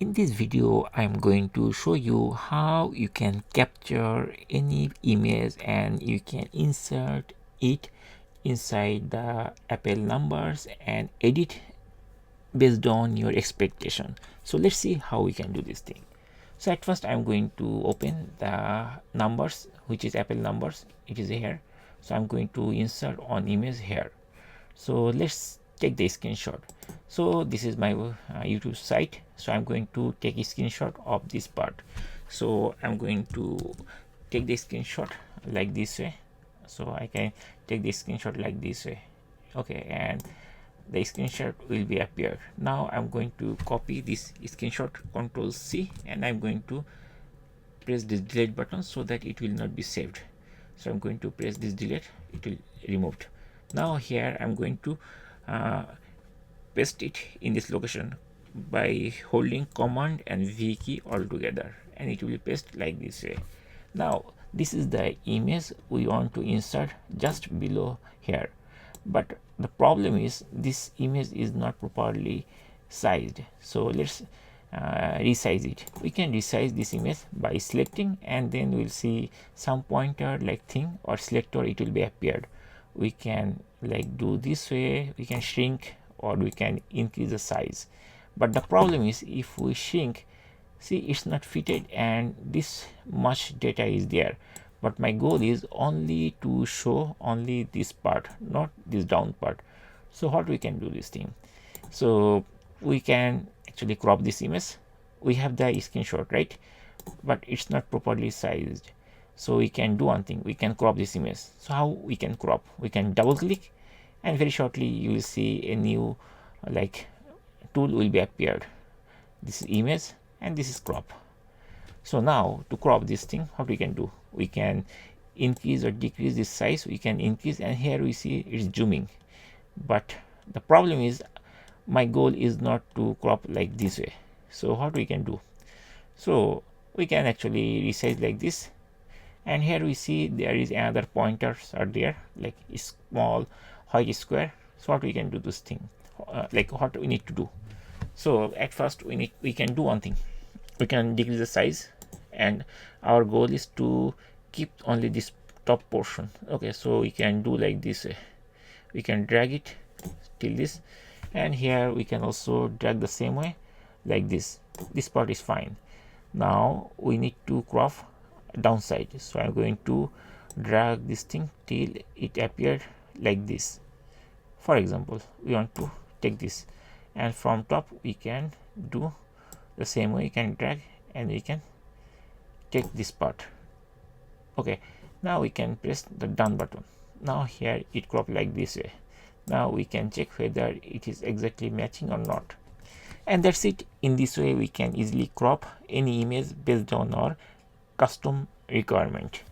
In this video, I'm going to show you how you can capture any image and you can insert it inside the Apple numbers and edit based on your expectation. So let's see how we can do this thing. So at first I'm going to open the numbers, which is Apple numbers. It is here. So I'm going to insert on image here. So let's take the screenshot. So this is my YouTube site. So I'm going to take a screenshot of this part. So I'm going to take the screenshot like this way. So I can take the screenshot like this way. Okay, and the screenshot will be appeared. Now I'm going to copy this screenshot, Control C, and I'm going to press this delete button so that it will not be saved. So I'm going to press this delete, it will removed. Now here I'm going to paste it in this location by holding Command and V key all together, and it will paste like this way. Now this is the image we want to insert just below here, but the problem is this image is not properly sized. So let's resize it. We can resize this image by selecting, and then we'll see some pointer like thing or selector, it will be appeared. We can like do this way, we can shrink or we can increase the size. But the problem is if we shrink, see it's not fitted and this much data is there. But my goal is only to show only this part, not this down part. So what we can do this thing? So we can actually crop this image. We have the screenshot, right? But it's not properly sized. So we can do one thing, we can crop this image. So how we can crop? We can double click and very shortly you will see a new like tool will be appeared. This is image and this is crop. So now to crop this thing, what we can do? We can increase or decrease this size. We can increase, and here we see it's zooming. But the problem is my goal is not to crop like this way. So what we can do? So we can actually resize like this, and here we see there is another pointers are there like small white square. So what we can do this thing, like what we need to do? So at first we can do one thing, we can decrease the size, and our goal is to keep only this top portion. Okay, so we can do like this way, we can drag it till this, and here we can also drag the same way like this. This part is fine. Now we need to crop downside. So I'm going to drag this thing till it appeared like this. For example, we want to take this, and from top we can do the same way, you can drag and we can take this part. Okay, now we can press the done button. Now here it cropped like this way. Now we can check whether it is exactly matching or not, and that's it. In this way we can easily crop any image based on our custom requirement.